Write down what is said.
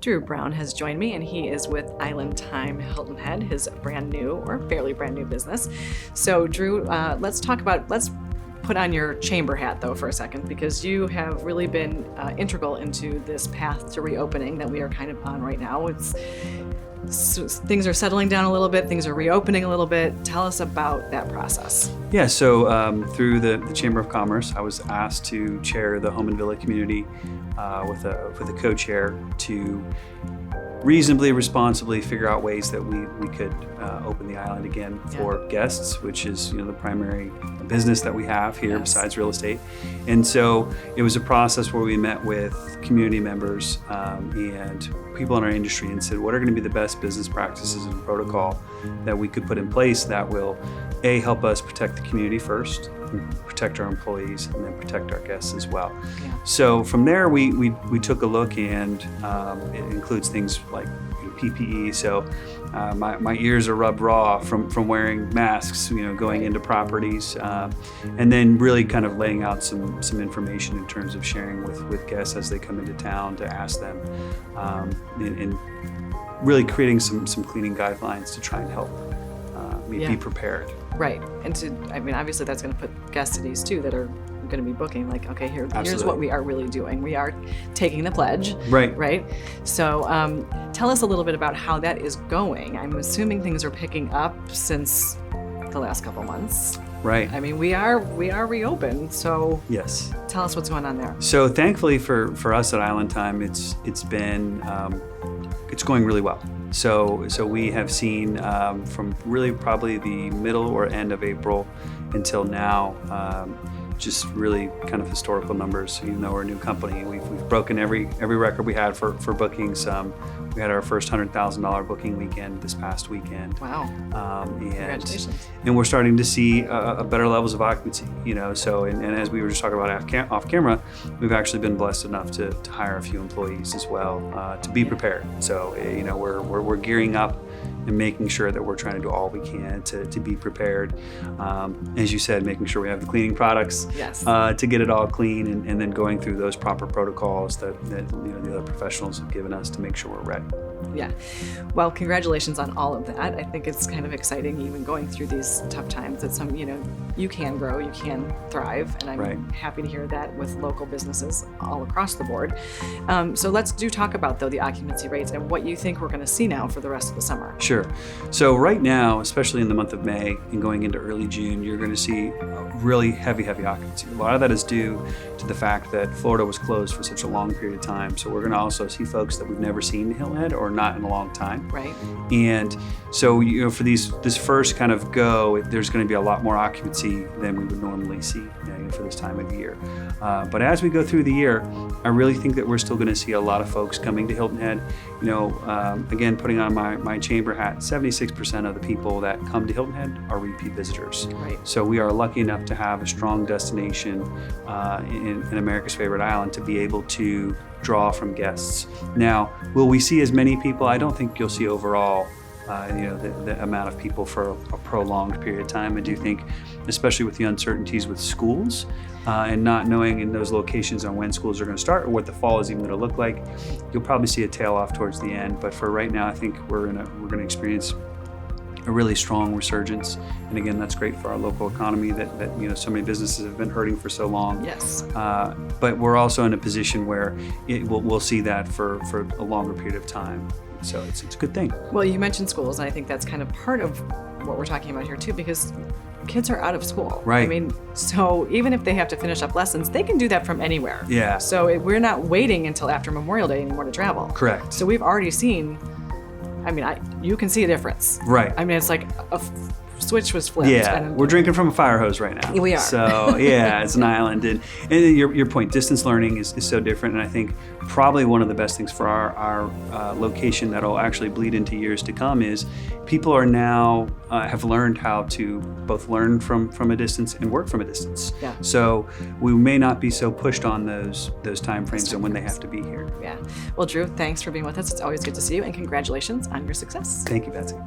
Drew Brown has joined me, and he is with Island Time Hilton Head, his brand new or fairly brand new business. So Drew, let's put on your chamber hat though for a second, because you have really been integral into this path to reopening that we are kind of on right now. Things are settling down a little bit, things are reopening a little bit. Tell us about that process. Yeah, so through the Chamber of Commerce, I was asked to chair the Home and Villa community with a co-chair to reasonably, responsibly figure out ways that we could open the island again for guests, which is the primary business that we have here besides real estate. And so it was a process where we met with community members and people in our industry and said, what are going to be the best business practices and protocol that we could put in place that will help us protect the community first, protect our employees, and then protect our guests as well. So from there we took a look, and it includes things like PPE. So my ears are rubbed raw from wearing masks, going into properties, and then really kind of laying out some information in terms of sharing with guests as they come into town to ask them, and really creating some cleaning guidelines to try and help be prepared. Right, and obviously that's going to put guests at ease too that are going to be booking, like, okay, here's what we are really doing. We are taking the pledge. Right. So tell us a little bit about how that is going. I'm assuming things are picking up since the last couple months. Right. We are reopened. So yes. Tell us what's going on there. So thankfully for us at Island Time, it's going really well. So we have seen from really probably the middle or end of April until now, just really kind of historical numbers. Even though we're a new company, we've broken every record we had for bookings. We had our first $100,000 booking weekend this past weekend. Wow! Congratulations! And we're starting to see better levels of occupancy. So and as we were just talking about off camera, we've actually been blessed enough to hire a few employees as well to be prepared. So we're gearing up and making sure that we're trying to do all we can to be prepared. As you said, making sure we have the cleaning products to get it all clean, and then going through those proper protocols that the other professionals have given us to make sure we're ready. Yeah. Well, congratulations on all of that. I think it's kind of exciting, even going through these tough times, that you can grow, you can thrive, and I'm happy to hear that with local businesses all across the board. So let's talk about, though, the occupancy rates and what you think we're going to see now for the rest of the summer. Sure. So right now, especially in the month of May and going into early June, you're going to see really heavy occupancy. A lot of that is due to the fact that Florida was closed for such a long period of time. So we're going to also see folks that we've never seen in Hilton Head or not in a long time. Right. And so for this first kind of go, there's going to be a lot more occupancy than we would normally see for this time of the year. But as we go through the year, I really think that we're still going to see a lot of folks coming to Hilton Head. Again, putting on my chamber hat, 76% of the people that come to Hilton Head are repeat visitors. Right. So we are lucky enough to have a strong destination in America's favorite island to be able to draw from guests. Now, will we see as many people? I don't think you'll see overall the amount of people for a prolonged period of time. I do think, especially with the uncertainties with schools and not knowing in those locations on when schools are going to start or what the fall is even going to look like, you'll probably see a tail off towards the end. But for right now, I think we're going to experience a really strong resurgence, and again, that's great for our local economy that so many businesses have been hurting for so long. Yes. But we're also in a position where we'll see that for a longer period of time. So it's a good thing. Well, you mentioned schools, and I think that's kind of part of what we're talking about here too, because kids are out of school. Right. So even if they have to finish up lessons, they can do that from anywhere. Yeah. So we're not waiting until after Memorial Day anymore to travel. Correct. So we've already seen, you can see a difference. Right. It's like a switch was flipped. Yeah, we're drinking from a fire hose right now. We are. So yeah, it's an island. And your point, distance learning is so different. And I think probably one of the best things for our location that'll actually bleed into years to come is people are now have learned how to both learn from a distance and work from a distance. Yeah. So we may not be so pushed on those time frames and when they have to be here. Yeah. Well, Drew, thanks for being with us. It's always good to see you, and congratulations on your success. Thank you, Betsy.